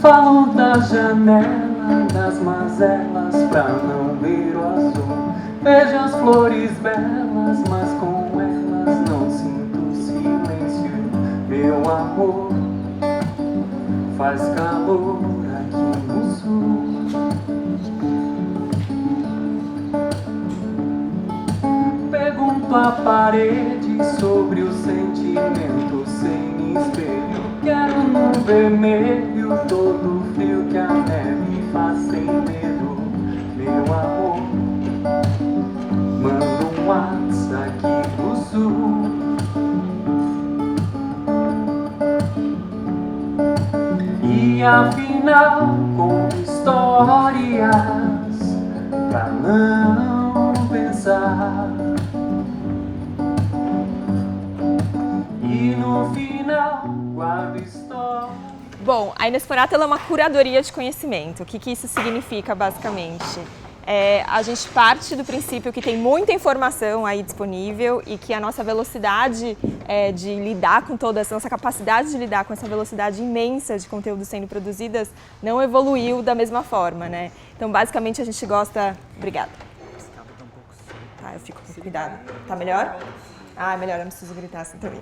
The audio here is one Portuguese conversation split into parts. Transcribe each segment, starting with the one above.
Falo da janela, das mazelas, pra não ver o azul. Vejo as flores belas, mas com elas não sinto silêncio. Meu amor, faz calor aqui no sul. Pergunto à parede sobre o sentimento sem espelho. Quero no vermelho todo frio que a neve faz sem medo. Meu amor, manda um WhatsApp aqui pro sul. E afinal, com histórias pra não pensar. E no final, guardo história. Bom, a Inesporata é uma curadoria de conhecimento. O que isso significa, basicamente? A gente parte do princípio que tem muita informação aí disponível e que a nossa velocidade de lidar com toda essa nossa capacidade de lidar com essa velocidade imensa de conteúdos sendo produzidas não evoluiu da mesma forma, né? Então, basicamente, a gente gosta... Obrigada. Tá, eu fico com cuidado. Tá melhor? Ah, melhor, eu não preciso gritar assim também.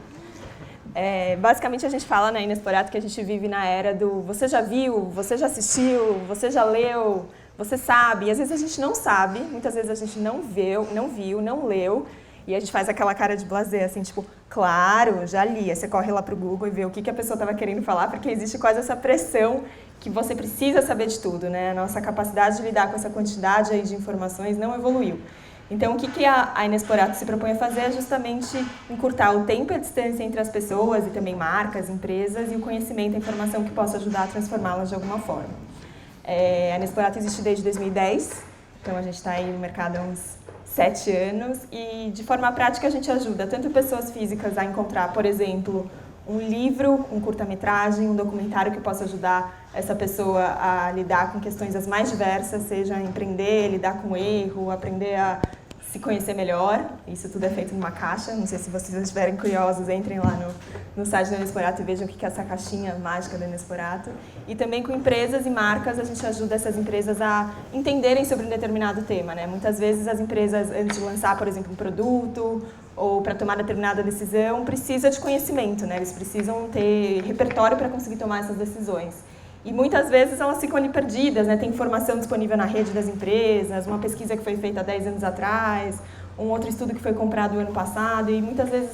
Basicamente, a gente fala na Inesporata que a gente vive na era do você já viu, você já assistiu, você já leu, você sabe. E às vezes a gente não sabe, muitas vezes a gente não viu, não leu. E a gente faz aquela cara de blasé, assim, tipo, claro, já li. Aí você corre lá pro Google e vê o que a pessoa estava querendo falar, porque existe quase essa pressão que você precisa saber de tudo, né? A nossa capacidade de lidar com essa quantidade aí de informações não evoluiu. Então, o que a Inesporata se propõe a fazer é justamente encurtar o tempo e a distância entre as pessoas e também marcas, empresas e o conhecimento e a informação que possa ajudar a transformá-las de alguma forma. A Inesporata existe desde 2010, então a gente está aí no mercado há uns 7 anos e de forma prática a gente ajuda tanto pessoas físicas a encontrar, por exemplo, um livro, um curta-metragem, um documentário que possa ajudar essa pessoa a lidar com questões as mais diversas, seja empreender, lidar com erro, aprender a se conhecer melhor. Isso tudo é feito numa caixa. Não sei se vocês estiverem curiosos, entrem lá no site da Inesporata e vejam o que é essa caixinha mágica da Inesporata. E também com empresas e marcas, a gente ajuda essas empresas a entenderem sobre um determinado tema, né? Muitas vezes as empresas, antes de lançar, por exemplo, um produto ou para tomar determinada decisão, precisa de conhecimento, né? Eles precisam ter repertório para conseguir tomar essas decisões. E muitas vezes elas ficam ali perdidas, né? Tem informação disponível na rede das empresas, uma pesquisa que foi feita há 10 anos atrás, um outro estudo que foi comprado no ano passado, e muitas vezes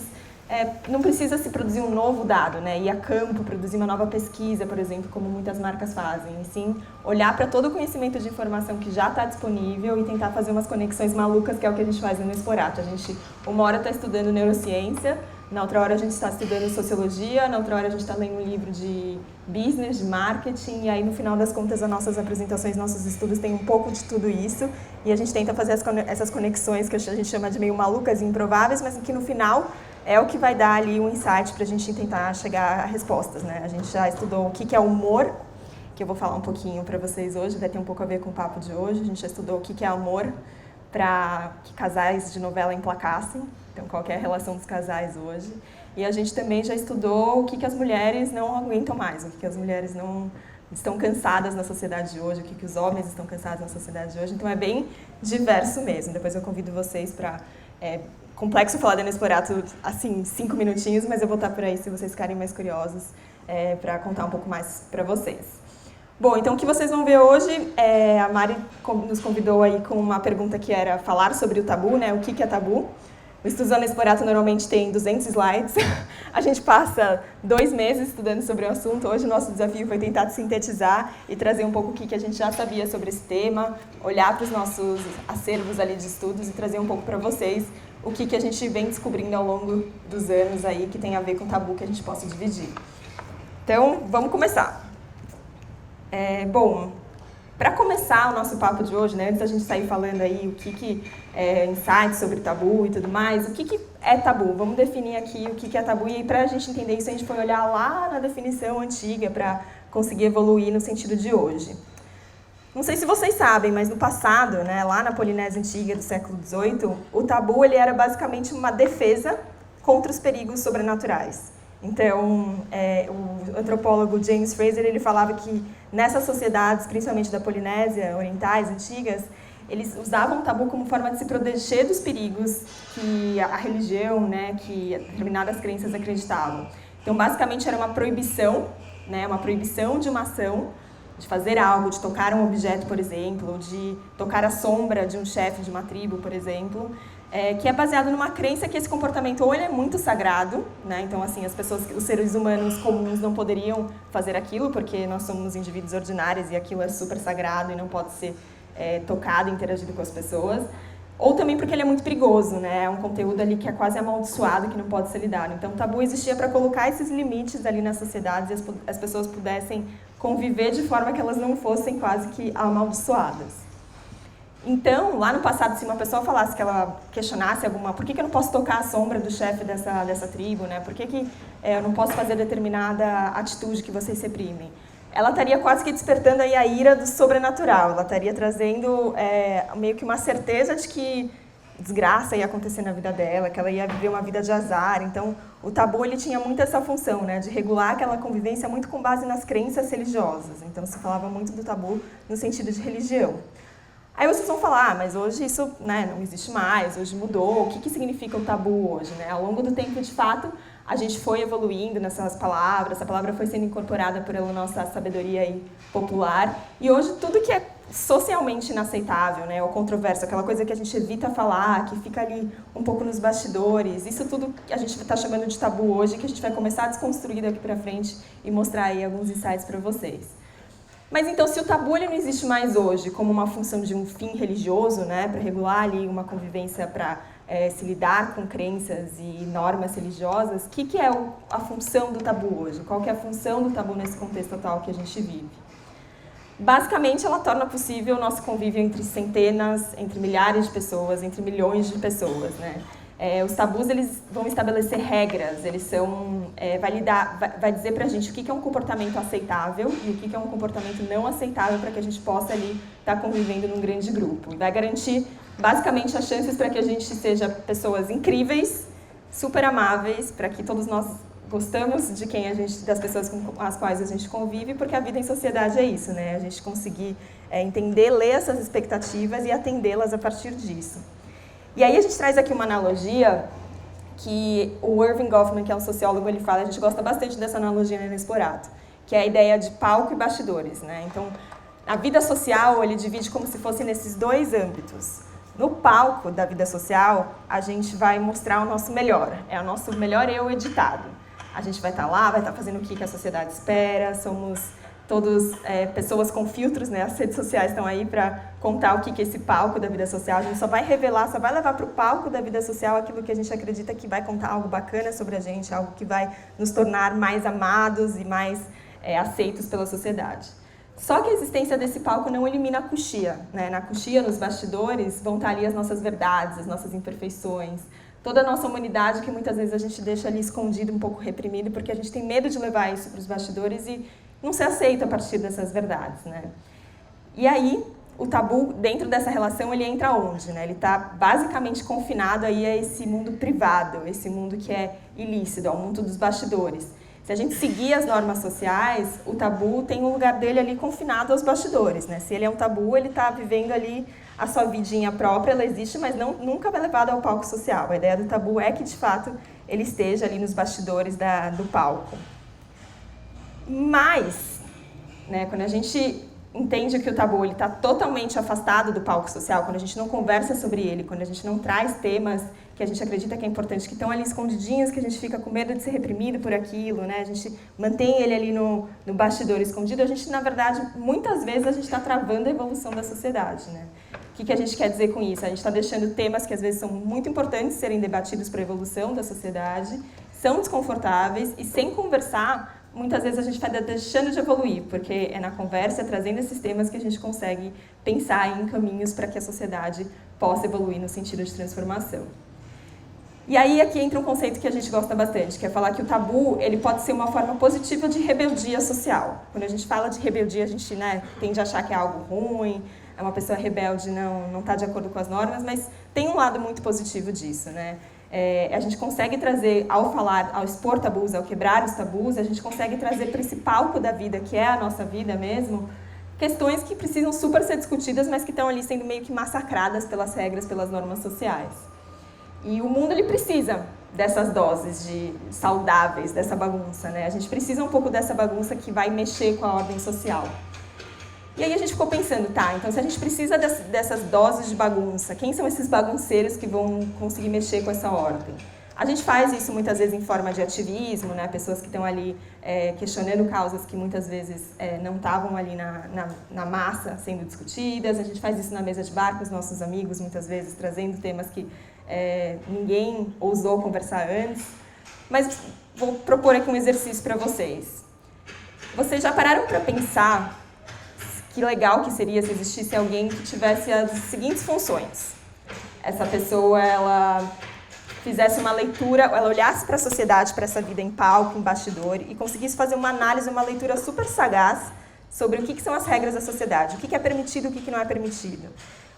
não precisa se produzir um novo dado, né? Ir a campo, produzir uma nova pesquisa, por exemplo, como muitas marcas fazem. E sim, olhar para todo o conhecimento de informação que já está disponível e tentar fazer umas conexões malucas, que é o que a gente faz no Inesporata. A gente, uma hora está estudando neurociência, na outra hora a gente está estudando sociologia, na outra hora a gente está lendo um livro de business, de marketing, e aí no final das contas as nossas apresentações, nossos estudos têm um pouco de tudo isso, e a gente tenta fazer essas conexões que a gente chama de meio malucas e improváveis, mas que no final é o que vai dar ali um insight para a gente tentar chegar a respostas, né? A gente já estudou o que é humor, que eu vou falar um pouquinho para vocês hoje, vai ter um pouco a ver com o papo de hoje. A gente já estudou o que é amor para que casais de novela emplacassem, então qual é a relação dos casais hoje. E a gente também já estudou o que as mulheres não aguentam mais, o que as mulheres não estão cansadas na sociedade de hoje, o que os homens estão cansados na sociedade de hoje. Então é bem diverso mesmo. Depois eu convido vocês para... complexo falar da Inesporata, assim, 5 minutinhos, mas eu vou estar por aí se vocês ficarem mais curiosos para contar um pouco mais para vocês. Bom, então o que vocês vão ver hoje, a Mari nos convidou aí com uma pergunta que era falar sobre o tabu, né? O que é tabu? O estudo da Inesporata normalmente tem 200 slides. A gente passa 2 meses estudando sobre o assunto. Hoje o nosso desafio foi tentar sintetizar e trazer um pouco o que a gente já sabia sobre esse tema, olhar para os nossos acervos ali de estudos e trazer um pouco para vocês o que a gente vem descobrindo ao longo dos anos aí que tem a ver com tabu que a gente possa dividir. Então, vamos começar. Bom, para começar o nosso papo de hoje, né, antes da gente sair falando aí o que é insights sobre tabu e tudo mais, o que é tabu? Vamos definir aqui o que é tabu e para a gente entender isso a gente foi olhar lá na definição antiga para conseguir evoluir no sentido de hoje. Não sei se vocês sabem, mas no passado, né, lá na Polinésia Antiga do século XVIII, o tabu ele era basicamente uma defesa contra os perigos sobrenaturais. Então, o antropólogo James Fraser, ele falava que nessas sociedades, principalmente da Polinésia, orientais, antigas, eles usavam o tabu como forma de se proteger dos perigos que a religião, né, que determinadas crenças acreditavam. Então, basicamente, era uma proibição, né, uma proibição de uma ação, de fazer algo, de tocar um objeto, por exemplo, ou de tocar a sombra de um chefe de uma tribo, por exemplo, que é baseado numa crença que esse comportamento ou ele é muito sagrado, né? Então, assim, os seres humanos comuns não poderiam fazer aquilo, porque nós somos indivíduos ordinários e aquilo é super sagrado e não pode ser tocado e interagido com as pessoas, ou também porque ele é muito perigoso, né? É um conteúdo ali que é quase amaldiçoado, que não pode ser lidado. Então, o tabu existia para colocar esses limites ali nas sociedades e as pessoas pudessem conviver de forma que elas não fossem quase que amaldiçoadas. Então, lá no passado, se uma pessoa falasse que ela questionasse por que eu não posso tocar a sombra do chefe dessa tribo, né? Por que eu não posso fazer determinada atitude que vocês reprimem? Ela estaria quase que despertando aí a ira do sobrenatural, ela estaria trazendo meio que uma certeza de que desgraça ia acontecer na vida dela, que ela ia viver uma vida de azar. Então, o tabu ele tinha muito essa função, né, de regular aquela convivência muito com base nas crenças religiosas. Então, se falava muito do tabu no sentido de religião. Aí vocês vão falar, mas hoje isso, né, não existe mais, hoje mudou, o que significa o tabu hoje? Né? Ao longo do tempo, de fato, a gente foi evoluindo nessas palavras, essa palavra foi sendo incorporada pela nossa sabedoria aí popular, e hoje tudo que é socialmente inaceitável, né, ou controverso, aquela coisa que a gente evita falar, que fica ali um pouco nos bastidores, isso tudo que a gente está chamando de tabu hoje, que a gente vai começar a desconstruir daqui para frente e mostrar aí alguns insights para vocês. Mas então, se o tabu ele não existe mais hoje como uma função de um fim religioso, né, para regular ali uma convivência, para se lidar com crenças e normas religiosas, o que é a função do tabu hoje? Qual que é a função do tabu nesse contexto atual que a gente vive? Basicamente, ela torna possível o nosso convívio entre centenas, entre milhares de pessoas, entre milhões de pessoas, né? Os tabus eles vão estabelecer regras, eles são, vai dizer pra gente o que é um comportamento aceitável e o que é um comportamento não aceitável para que a gente possa ali estar convivendo num grande grupo. E vai garantir basicamente as chances para que a gente seja pessoas incríveis, super amáveis, para que todos nós gostamos de das pessoas com as quais a gente convive, porque a vida em sociedade é isso, né? A gente conseguir entender, ler essas expectativas e atendê-las a partir disso. E aí a gente traz aqui uma analogia que o Irving Goffman, que é um sociólogo, ele fala, a gente gosta bastante dessa analogia no Inexplorado, que é a ideia de palco e bastidores, né? Então, a vida social, ele divide como se fosse nesses dois âmbitos. No palco da vida social, a gente vai mostrar o nosso melhor, é o nosso melhor eu editado. A gente vai estar lá, vai estar fazendo o que a sociedade espera, somos todos pessoas com filtros, né? As redes sociais estão aí para contar o que é esse palco da vida social. A gente só vai revelar, só vai levar para o palco da vida social aquilo que a gente acredita que vai contar algo bacana sobre a gente, algo que vai nos tornar mais amados e mais aceitos pela sociedade. Só que a existência desse palco não elimina a coxia, né? Na coxia, nos bastidores, vão estar ali as nossas verdades, as nossas imperfeições, toda a nossa humanidade que muitas vezes a gente deixa ali escondido, um pouco reprimido, porque a gente tem medo de levar isso para os bastidores e não se aceita a partir dessas verdades, né? E aí, o tabu, dentro dessa relação, ele entra onde, né? Ele está basicamente confinado aí a esse mundo privado, esse mundo que é ilícito, ao mundo dos bastidores. Se a gente seguir as normas sociais, o tabu tem um lugar dele ali confinado aos bastidores, né? Se ele é um tabu, ele está vivendo ali a sua vidinha própria, ela existe, mas nunca vai levado ao palco social. A ideia do tabu é que, de fato, ele esteja ali nos bastidores do palco. Mas, né, quando a gente entende que o tabu está totalmente afastado do palco social, quando a gente não conversa sobre ele, quando a gente não traz temas que a gente acredita que é importante, que estão ali escondidinhos, que a gente fica com medo de ser reprimido por aquilo, né? A gente mantém ele ali no bastidor escondido, a gente, na verdade, muitas vezes a gente está travando a evolução da sociedade, né? O que a gente quer dizer com isso? A gente está deixando temas que às vezes são muito importantes serem debatidos para a evolução da sociedade, são desconfortáveis e sem conversar, muitas vezes a gente vai deixando de evoluir, porque é na conversa, trazendo esses temas que a gente consegue pensar em caminhos para que a sociedade possa evoluir no sentido de transformação. E aí aqui entra um conceito que a gente gosta bastante, que é falar que o tabu ele pode ser uma forma positiva de rebeldia social. Quando a gente fala de rebeldia, a gente, né, tende a achar que é algo ruim, é uma pessoa rebelde, não está de acordo com as normas, mas tem um lado muito positivo disso, né? A gente consegue trazer, ao expor tabus, ao quebrar os tabus, a gente consegue trazer para esse palco da vida, que é a nossa vida mesmo, questões que precisam super ser discutidas, mas que estão ali sendo meio que massacradas pelas regras, pelas normas sociais. E o mundo, ele precisa dessas doses saudáveis, dessa bagunça, né? A gente precisa um pouco dessa bagunça que vai mexer com a ordem social. E aí a gente ficou pensando, tá, então se a gente precisa dessas doses de bagunça, quem são esses bagunceiros que vão conseguir mexer com essa ordem? A gente faz isso muitas vezes em forma de ativismo, né? Pessoas que estão ali questionando causas que muitas vezes não estavam ali na massa sendo discutidas. A gente faz isso na mesa de bar com os nossos amigos, muitas vezes trazendo temas que ninguém ousou conversar antes. Mas vou propor aqui um exercício para vocês. Vocês já pararam para pensar que legal que seria se existisse alguém que tivesse as seguintes funções? Essa pessoa, ela fizesse uma leitura, ela olhasse para a sociedade, para essa vida em palco, em bastidor, e conseguisse fazer uma análise, uma leitura super sagaz sobre o que são as regras da sociedade, o que é permitido e o que não é permitido.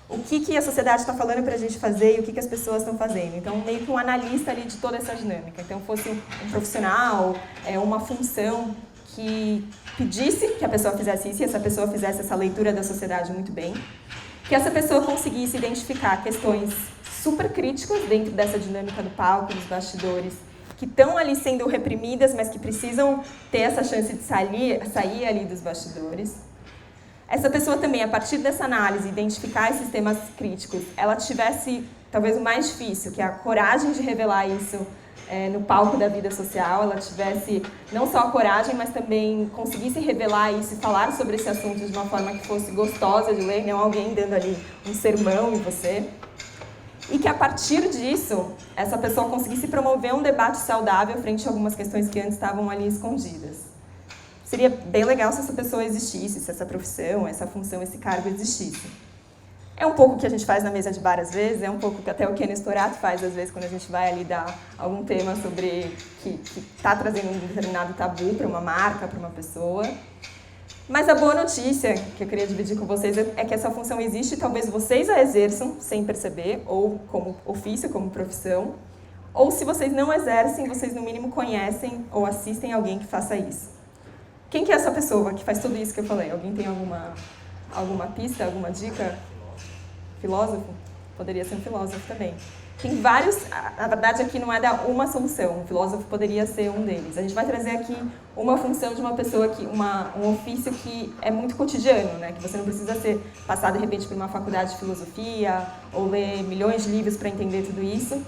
O que a sociedade está falando para a gente fazer e o que as pessoas estão fazendo. Então, meio que um analista ali de toda essa dinâmica. Então, fosse um profissional, uma função que pedisse que a pessoa fizesse isso e essa pessoa fizesse essa leitura da sociedade muito bem, que essa pessoa conseguisse identificar questões super críticas dentro dessa dinâmica do palco, dos bastidores, que estão ali sendo reprimidas, mas que precisam ter essa chance de sair ali dos bastidores. Essa pessoa também, a partir dessa análise, identificar esses temas críticos, ela tivesse, talvez o mais difícil, que é a coragem de revelar isso no palco da vida social, ela tivesse não só a coragem, mas também conseguisse revelar isso e falar sobre esse assunto de uma forma que fosse gostosa de ler, não alguém dando ali um sermão em você. E que a partir disso, essa pessoa conseguisse promover um debate saudável frente a algumas questões que antes estavam ali escondidas. Seria bem legal se essa pessoa existisse, se essa profissão, essa função, esse cargo existisse. É um pouco o que a gente faz na mesa de bar às vezes, é um pouco o que até o Kenny Storato faz às vezes quando a gente vai ali dar algum tema sobre que está trazendo um determinado tabu para uma marca, para uma pessoa. Mas a boa notícia que eu queria dividir com vocês é que essa função existe e talvez vocês a exerçam sem perceber, ou como ofício, como profissão, ou se vocês não exercem, vocês no mínimo conhecem ou assistem alguém que faça isso. Quem que é essa pessoa que faz tudo isso que eu falei? Alguém tem alguma pista, alguma dica? Filósofo? Poderia ser um filósofo também. Tem vários, na verdade aqui não é dar uma solução, um filósofo poderia ser um deles. A gente vai trazer aqui uma função de uma pessoa, um ofício que é muito cotidiano, né? Que você não precisa passar de repente por uma faculdade de filosofia ou ler milhões de livros para entender tudo isso,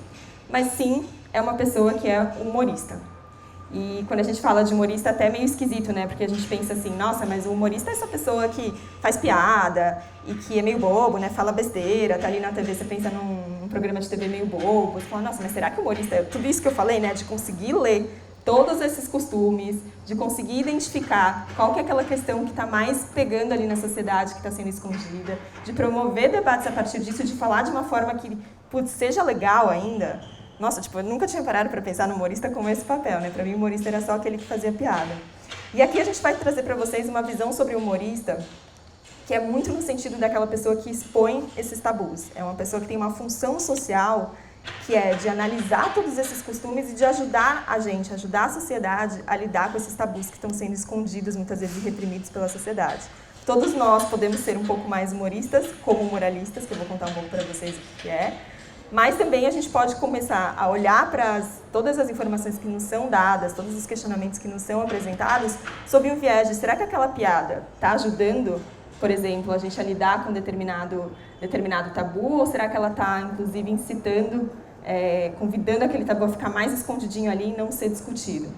mas sim é uma pessoa que é humorista. E quando a gente fala de humorista, até é meio esquisito, né? Porque a gente pensa assim, nossa, mas o humorista é essa pessoa que faz piada e que é meio bobo, né? Fala besteira, tá ali na TV, você pensa num programa de TV meio bobo, você fala, nossa, mas será que o humorista é tudo isso que eu falei, né? De conseguir ler todos esses costumes, de conseguir identificar qual que é aquela questão que está mais pegando ali na sociedade, que está sendo escondida, de promover debates a partir disso, de falar de uma forma que, putz, seja legal ainda. Nossa, tipo, eu nunca tinha parado para pensar no humorista como esse papel, né? Para mim, o humorista era só aquele que fazia piada. E aqui a gente vai trazer para vocês uma visão sobre o humorista que é muito no sentido daquela pessoa que expõe esses tabus. É uma pessoa que tem uma função social que é de analisar todos esses costumes e de ajudar a gente, ajudar a sociedade a lidar com esses tabus que estão sendo escondidos, muitas vezes reprimidos pela sociedade. Todos nós podemos ser um pouco mais humoristas, como moralistas, que eu vou contar um pouco para vocês o que é. Mas também a gente pode começar a olhar para todas as informações que nos são dadas, todos os questionamentos que nos são apresentados, sob um viés de, será que aquela piada está ajudando, por exemplo, a gente a lidar com determinado tabu, ou será que ela está, inclusive, incitando, convidando aquele tabu a ficar mais escondidinho ali e não ser discutido?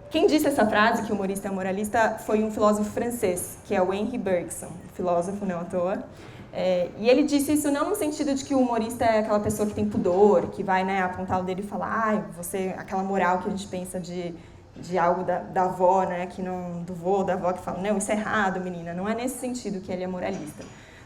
Quem disse essa frase, que o humorista é moralista, foi um filósofo francês, que é o Henri Bergson, filósofo não à toa. E ele disse isso não no sentido de que o humorista é aquela pessoa que tem pudor, que vai, né, apontar o dedo e falar, você, aquela moral que a gente pensa de algo da avó, né, que não, do vô, da avó, que fala, não, isso é errado, menina. Não é nesse sentido que ele é moralista.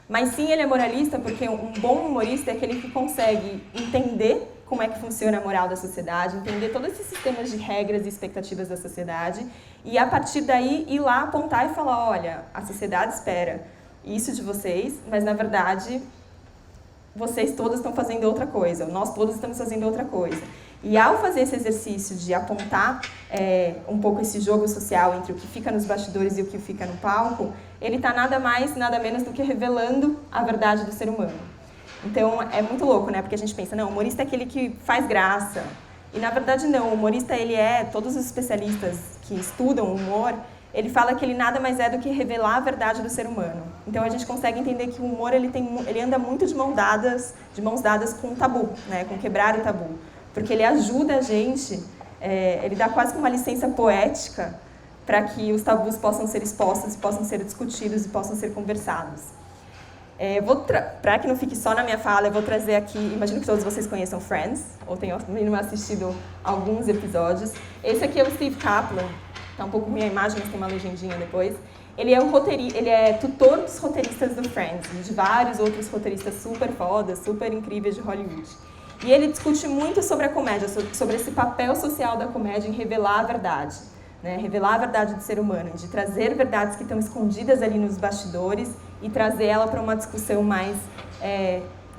Mas sim, ele é moralista porque um bom humorista é aquele que consegue entender como é que funciona a moral da sociedade, entender todos esses sistemas de regras e expectativas da sociedade e, a partir daí, ir lá apontar e falar, olha, a sociedade espera isso de vocês, mas, na verdade, vocês todos estão fazendo outra coisa, nós todos estamos fazendo outra coisa. E ao fazer esse exercício de apontar um pouco esse jogo social entre o que fica nos bastidores e o que fica no palco, ele está nada mais, nada menos do que revelando a verdade do ser humano. Então, é muito louco, né? Porque a gente pensa, não, o humorista é aquele que faz graça. E, na verdade, não. O humorista, todos os especialistas que estudam o humor, ele fala que ele nada mais é do que revelar a verdade do ser humano. Então, a gente consegue entender que o humor, ele anda muito de mãos dadas com o tabu, né? Com quebrar o tabu. Porque ele ajuda a gente, ele dá quase que uma licença poética para que os tabus possam ser expostos, possam ser discutidos e possam ser conversados. Para que não fique só na minha fala, eu vou trazer aqui, imagino que todos vocês conheçam Friends, ou tenham no mínimo assistido alguns episódios. Esse aqui é o Steve Kaplan, tá um pouco ruim a imagem, mas tem uma legendinha depois. Ele é tutor dos roteiristas do Friends, e de vários outros roteiristas super fodas, super incríveis de Hollywood. E ele discute muito sobre a comédia, sobre esse papel social da comédia em revelar a verdade. Né, revelar a verdade do ser humano, de trazer verdades que estão escondidas ali nos bastidores e trazer ela para uma discussão mais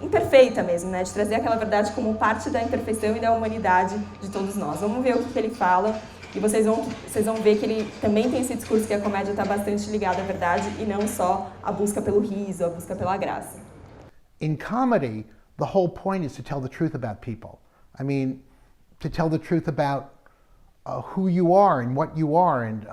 imperfeita mesmo, né, de trazer aquela verdade como parte da imperfeição e da humanidade de todos nós. Vamos ver o que ele fala e vocês vão ver que ele também tem esse discurso que a comédia está bastante ligada à verdade e não só a busca pelo riso, a busca pela graça. In comedy, the whole point is to tell the truth about people. I mean, to tell the truth about who you are and what you are, and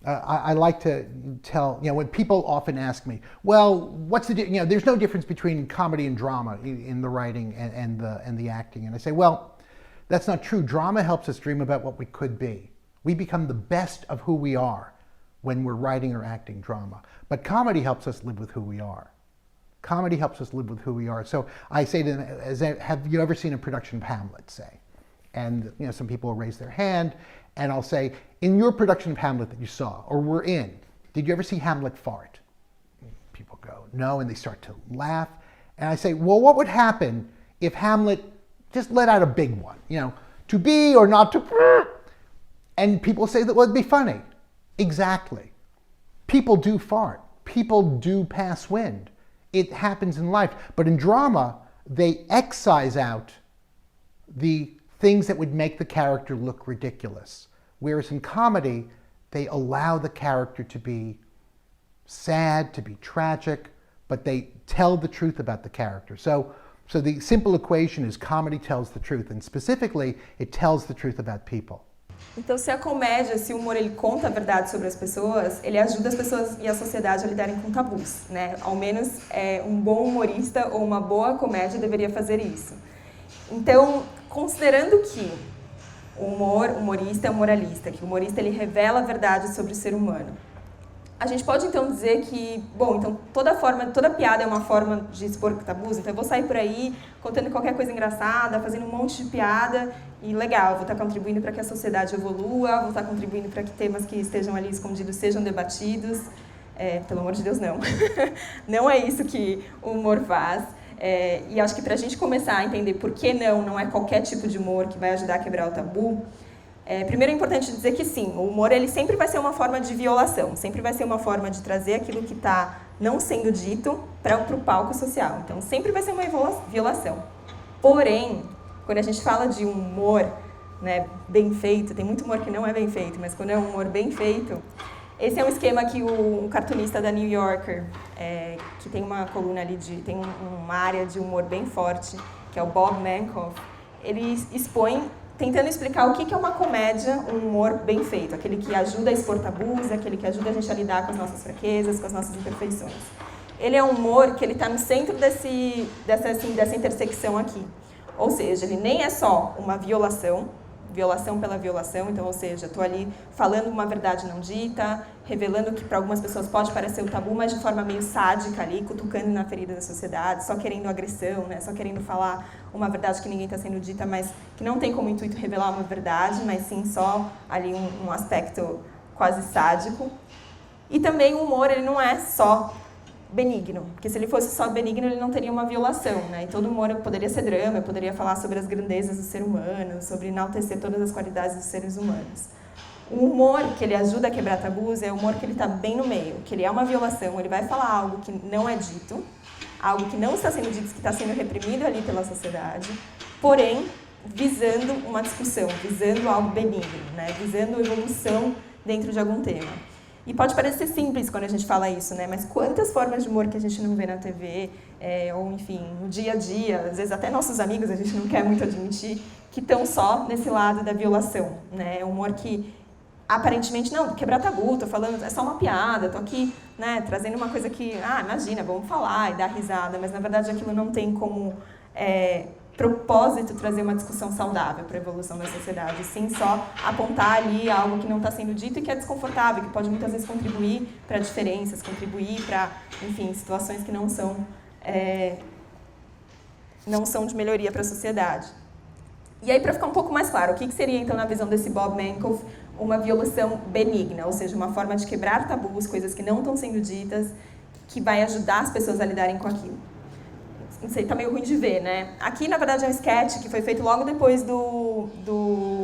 I like to tell, when people often ask me, well, what's the, there's no difference between comedy and drama in the writing and the acting, and I say, well, that's not true. Drama helps us dream about what we could be. We become the best of who we are when we're writing or acting drama, but comedy helps us live with who we are. Comedy helps us live with who we are. So I say to them, have you ever seen a production of Hamlet, say? And some people will raise their hand, and I'll say, in your production of Hamlet that you saw, or were in, did you ever see Hamlet fart? People go, no, and they start to laugh. And I say, well, what would happen if Hamlet just let out a big one? To be or not to, and people say that would be funny. Exactly. People do fart. People do pass wind. It happens in life. But in drama, they excise out the things that would make the character look ridiculous. Whereas in comedy, they allow the character to be sad, to be tragic, but they tell the truth about the character. So the simple equation is comedy tells the truth, and specifically, it tells the truth about people. Então, se o humor, ele conta a verdade sobre as pessoas, ele ajuda as pessoas e a sociedade a lidarem com tabus, né? Ao menos um bom humorista ou uma boa comédia deveria fazer isso. Então, considerando que o humorista é um moralista, que o humorista ele revela a verdade sobre o ser humano, a gente pode então dizer que, então toda piada é uma forma de expor tabus, então eu vou sair por aí contando qualquer coisa engraçada, fazendo um monte de piada e legal, vou estar contribuindo para que a sociedade evolua, vou estar contribuindo para que temas que estejam ali escondidos sejam debatidos. Pelo amor de Deus, não. Não é isso que o humor faz. E acho que para a gente começar a entender por que não é qualquer tipo de humor que vai ajudar a quebrar o tabu, primeiro é importante dizer que sim, o humor ele sempre vai ser uma forma de violação, sempre vai ser uma forma de trazer aquilo que está não sendo dito para o palco social. Então, sempre vai ser uma violação. Porém, quando a gente fala de um humor, né, bem feito, tem muito humor que não é bem feito, mas quando é um humor bem feito, esse é um esquema que um cartunista da New Yorker, que tem uma coluna ali, tem uma área de humor bem forte, que é o Bob Mankoff, ele expõe tentando explicar o que é uma comédia, um humor bem feito, aquele que ajuda a expor tabus, aquele que ajuda a gente a lidar com as nossas fraquezas, com as nossas imperfeições. Ele é um humor que ele está no centro dessa intersecção aqui. Ou seja, ele nem é só uma violação pela violação, então, ou seja, estou ali falando uma verdade não dita, revelando que para algumas pessoas pode parecer um tabu, mas de forma meio sádica ali, cutucando na ferida da sociedade, só querendo agressão, né? Só querendo falar uma verdade que ninguém está sendo dita, mas que não tem como intuito revelar uma verdade, mas sim só ali um aspecto quase sádico. E também o humor, ele não é só benigno, porque se ele fosse só benigno, ele não teria uma violação, né? E todo humor poderia ser drama, eu poderia falar sobre as grandezas do ser humano, sobre enaltecer todas as qualidades dos seres humanos. O humor que ele ajuda a quebrar tabus é o humor que ele está bem no meio, que ele é uma violação, ele vai falar algo que não é dito, algo que não está sendo dito, que está sendo reprimido ali pela sociedade, porém visando uma discussão, visando algo benigno, né? Visando evolução dentro de algum tema. E pode parecer simples quando a gente fala isso, né? Mas quantas formas de humor que a gente não vê na TV, ou enfim, no dia a dia, às vezes até nossos amigos, a gente não quer muito admitir, que estão só nesse lado da violação, né? Humor que aparentemente, não, quebrar tabu, tô falando, é só uma piada, tô aqui, né, trazendo uma coisa que, imagina, vamos falar e dar risada, mas na verdade aquilo não tem como propósito trazer uma discussão saudável para a evolução da sociedade, sim só apontar ali algo que não está sendo dito e que é desconfortável, que pode muitas vezes contribuir para diferenças, contribuir para, enfim, situações que não são de melhoria para a sociedade. E aí, para ficar um pouco mais claro, o que seria, então, na visão desse Bob Mankoff, uma violação benigna, ou seja, uma forma de quebrar tabus, coisas que não estão sendo ditas, que vai ajudar as pessoas a lidarem com aquilo. Não sei, tá meio ruim de ver, né? Aqui, na verdade, é um sketch que foi feito logo depois do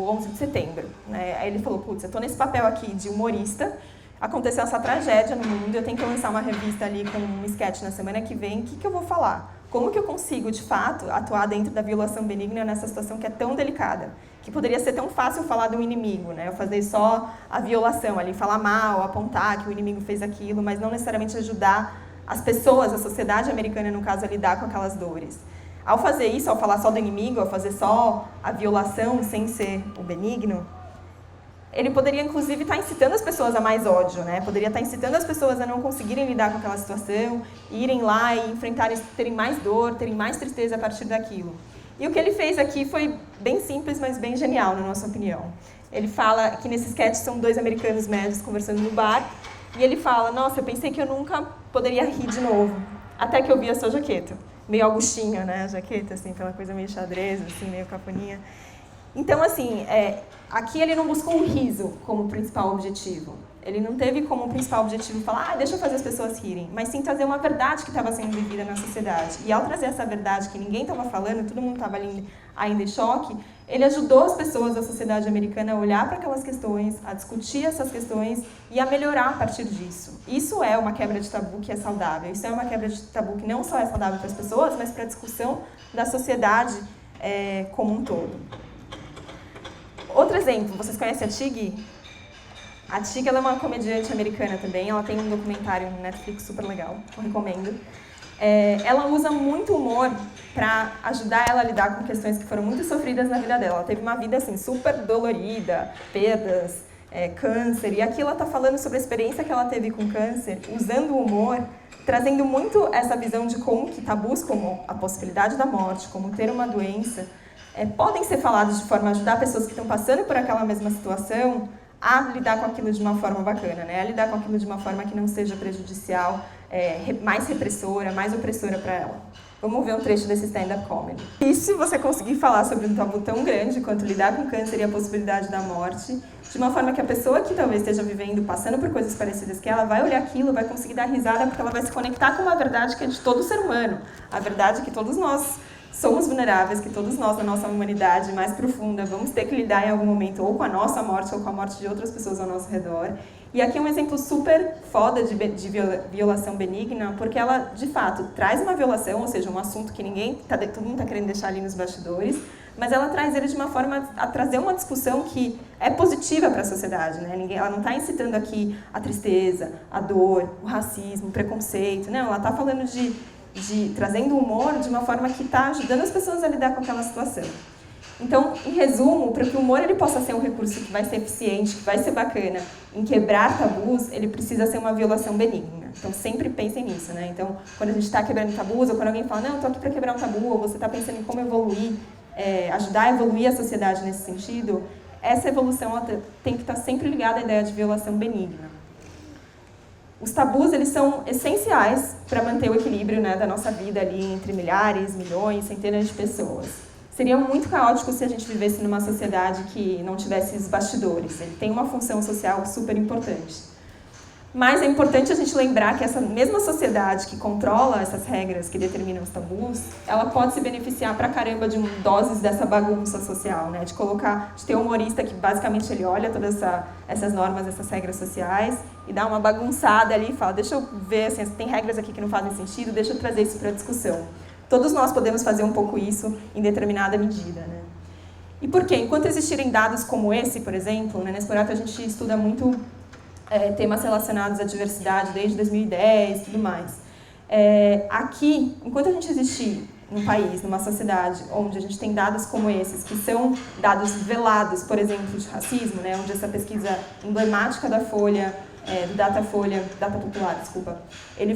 11 de setembro, né? Aí ele falou, putz, eu tô nesse papel aqui de humorista, aconteceu essa tragédia no mundo, eu tenho que lançar uma revista ali com um sketch na semana que vem, o que eu vou falar? Como que eu consigo, de fato, atuar dentro da violação benigna nessa situação que é tão delicada? Que poderia ser tão fácil falar de um inimigo, né? Eu fazer só a violação ali, falar mal, apontar que o inimigo fez aquilo, mas não necessariamente ajudar as pessoas, a sociedade americana, no caso, a lidar com aquelas dores. Ao fazer isso, ao falar só do inimigo, ao fazer só a violação sem ser o benigno, ele poderia, inclusive, estar incitando as pessoas a mais ódio, né? Poderia estar incitando as pessoas a não conseguirem lidar com aquela situação, irem lá e enfrentarem, terem mais dor, terem mais tristeza a partir daquilo. E o que ele fez aqui foi bem simples, mas bem genial, na nossa opinião. Ele fala que nesse sketch são dois americanos médios conversando no bar, e ele fala, nossa, eu pensei que eu nunca poderia rir de novo, até que eu vi a sua jaqueta. Meio Augustinho, né, a jaqueta, assim, aquela coisa meio xadrez, assim, meio cafoninha. Então, assim, aqui ele não buscou o riso como principal objetivo. Ele não teve como principal objetivo falar, deixa eu fazer as pessoas rirem, mas sim trazer uma verdade que estava sendo vivida na sociedade. E ao trazer essa verdade que ninguém estava falando, todo mundo estava ali ainda em choque, ele ajudou as pessoas da sociedade americana a olhar para aquelas questões, a discutir essas questões e a melhorar a partir disso. Isso é uma quebra de tabu que é saudável. Isso é uma quebra de tabu que não só é saudável para as pessoas, mas para a discussão da sociedade como um todo. Outro exemplo, vocês conhecem a Tig? A Tig, ela é uma comediante americana também, ela tem um documentário no Netflix super legal, eu recomendo. Ela usa muito humor para ajudar ela a lidar com questões que foram muito sofridas na vida dela. Ela teve uma vida assim, super dolorida, perdas, câncer, e aqui ela está falando sobre a experiência que ela teve com câncer, usando o humor, trazendo muito essa visão de como que tabus como a possibilidade da morte, como ter uma doença, podem ser falados de forma a ajudar pessoas que estão passando por aquela mesma situação a lidar com aquilo de uma forma bacana, né? A lidar com aquilo de uma forma que não seja prejudicial, mais repressora, mais opressora para ela. Vamos ver um trecho desse stand-up comedy. E se você conseguir falar sobre um tabu tão grande quanto lidar com câncer e a possibilidade da morte, de uma forma que a pessoa que talvez esteja vivendo, passando por coisas parecidas que ela, vai olhar aquilo, vai conseguir dar risada, porque ela vai se conectar com uma verdade que é de todo ser humano. A verdade que todos nós somos vulneráveis, que todos nós, na nossa humanidade mais profunda, vamos ter que lidar em algum momento ou com a nossa morte ou com a morte de outras pessoas ao nosso redor. E aqui é um exemplo super foda de violação benigna, porque ela, de fato, traz uma violação, ou seja, um assunto que todo mundo está querendo deixar ali nos bastidores, mas ela traz ele de uma forma a trazer uma discussão que é positiva para a sociedade, né? Ela não está incitando aqui a tristeza, a dor, o racismo, o preconceito, não, ela está falando trazendo humor de uma forma que está ajudando as pessoas a lidar com aquela situação. Então, em resumo, para que o humor ele possa ser um recurso que vai ser eficiente, que vai ser bacana em quebrar tabus, ele precisa ser uma violação benigna. Então, sempre pensem nisso, né? Então, quando a gente está quebrando tabus, ou quando alguém fala, não, estou aqui para quebrar um tabu, ou você está pensando em como evoluir, ajudar a evoluir a sociedade nesse sentido, essa evolução tem que estar sempre ligada à ideia de violação benigna. Os tabus, eles são essenciais para manter o equilíbrio, né, da nossa vida ali entre milhares, milhões, centenas de pessoas. Seria muito caótico se a gente vivesse numa sociedade que não tivesse os bastidores. Ele tem uma função social super importante. Mas é importante a gente lembrar que essa mesma sociedade que controla essas regras que determinam os tabus, ela pode se beneficiar pra caramba de doses dessa bagunça social, né? De ter um humorista que basicamente ele olha todas essas normas, essas regras sociais e dá uma bagunçada ali e fala, deixa eu ver, assim, tem regras aqui que não fazem sentido, deixa eu trazer isso para discussão. Todos nós podemos fazer um pouco isso em determinada medida, né? E por quê? Enquanto existirem dados como esse, por exemplo, né, na Explorato a gente estuda muito temas relacionados à diversidade desde 2010 e tudo mais. Aqui, enquanto a gente existir num país, numa sociedade, onde a gente tem dados como esses, que são dados velados, por exemplo, de racismo, né, onde essa pesquisa emblemática da Folha, do Data Popular, ele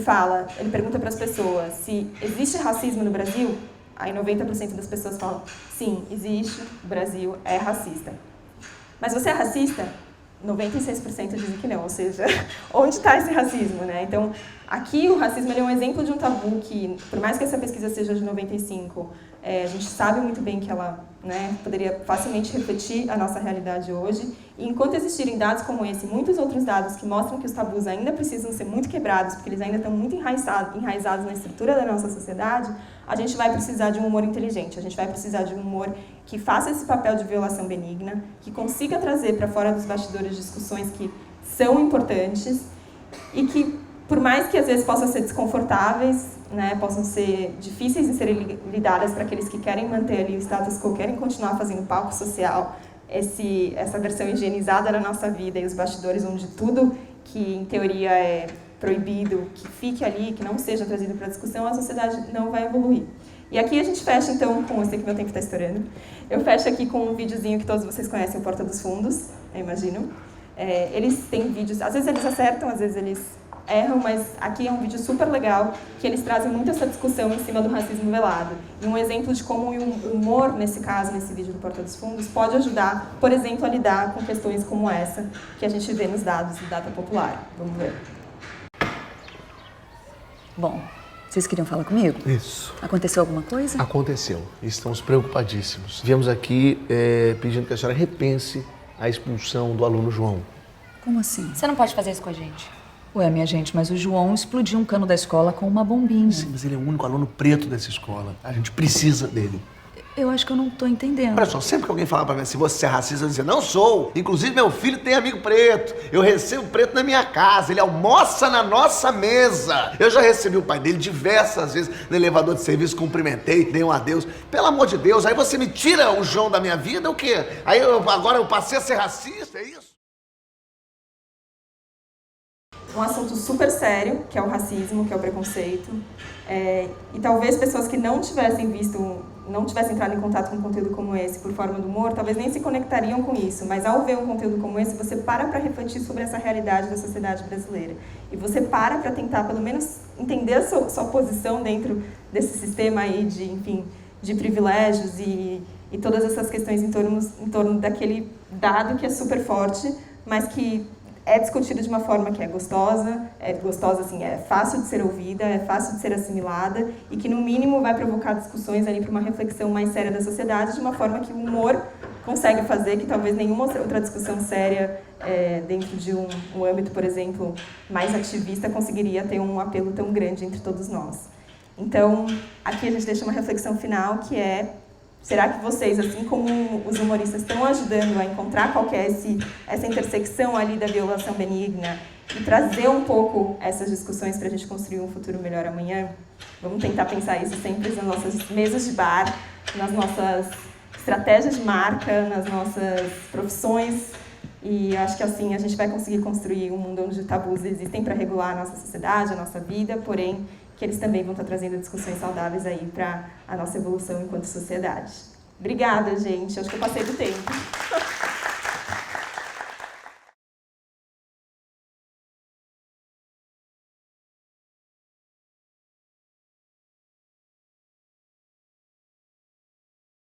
pergunta para as pessoas se existe racismo no Brasil, aí 90% das pessoas falam, sim, existe, o Brasil é racista. Mas você é racista? 96% dizem que não, ou seja, onde está esse racismo, né? Então, aqui o racismo ele é um exemplo de um tabu que, por mais que essa pesquisa seja de 95, a gente sabe muito bem que ela, né, poderia facilmente refletir a nossa realidade hoje. E enquanto existirem dados como esse, muitos outros dados que mostram que os tabus ainda precisam ser muito quebrados, porque eles ainda estão muito enraizados na estrutura da nossa sociedade, a gente vai precisar de um humor inteligente, a gente vai precisar de um humor que faça esse papel de violação benigna, que consiga trazer para fora dos bastidores discussões que são importantes e que, por mais que às vezes possam ser desconfortáveis, né, possam ser difíceis de serem lidadas para aqueles que querem manter ali o status quo, querem continuar fazendo palco social, essa versão higienizada da nossa vida e os bastidores onde tudo que em teoria é proibido, que fique ali, que não seja trazido para discussão, a sociedade não vai evoluir. E aqui a gente fecha então com, eu sei que meu tempo está estourando, eu fecho aqui com um videozinho que todos vocês conhecem, o Porta dos Fundos, eu imagino. Eles têm vídeos, às vezes eles acertam, às vezes eles erram, mas aqui é um vídeo super legal, que eles trazem muito essa discussão em cima do racismo velado. E um exemplo de como o humor, nesse caso, nesse vídeo do Porta dos Fundos, pode ajudar, por exemplo, a lidar com questões como essa, que a gente vê nos dados do Data Popular. Vamos ver. Bom, vocês queriam falar comigo? Isso. Aconteceu alguma coisa? Aconteceu. Estamos preocupadíssimos. Viemos aqui pedindo que a senhora repense a expulsão do aluno João. Como assim? Você não pode fazer isso com a gente. Ué, minha gente, mas o João explodiu um cano da escola com uma bombinha. Sim, mas ele é o único aluno preto dessa escola. A gente precisa dele. Eu acho que eu não tô entendendo. Olha só, sempre que alguém falar pra mim se você é racista, eu dizer, não sou. Inclusive, meu filho tem amigo preto. Eu recebo preto na minha casa. Ele almoça na nossa mesa. Eu já recebi o pai dele diversas vezes no elevador de serviço, cumprimentei, dei um adeus. Pelo amor de Deus, aí você me tira o João da minha vida, o quê? Aí agora eu passei a ser racista, é isso? Um assunto super sério, que é o racismo, que é o preconceito. E talvez pessoas que não tivessem entrado em contato com um conteúdo como esse por forma do humor, talvez nem se conectariam com isso. Mas ao ver um conteúdo como esse, você para refletir sobre essa realidade da sociedade brasileira. E você para tentar, pelo menos, entender a sua posição dentro desse sistema aí de privilégios e todas essas questões em torno daquele dado que é super forte, mas que é discutida de uma forma que é gostosa assim, é fácil de ser ouvida, é fácil de ser assimilada e que, no mínimo, vai provocar discussões ali para uma reflexão mais séria da sociedade, de uma forma que o humor consegue fazer, que talvez nenhuma outra discussão séria dentro de um âmbito, por exemplo, mais ativista, conseguiria ter um apelo tão grande entre todos nós. Então, aqui a gente deixa uma reflexão final, que é: será que vocês, assim como os humoristas, estão ajudando a encontrar qual que é essa intersecção ali da violação benigna e trazer um pouco essas discussões para a gente construir um futuro melhor amanhã? Vamos tentar pensar isso sempre nas nossas mesas de bar, nas nossas estratégias de marca, nas nossas profissões. E acho que assim a gente vai conseguir construir um mundo onde tabus existem para regular a nossa sociedade, a nossa vida, porém que eles também vão estar trazendo discussões saudáveis aí para a nossa evolução enquanto sociedade. Obrigada, gente. Acho que eu passei do tempo.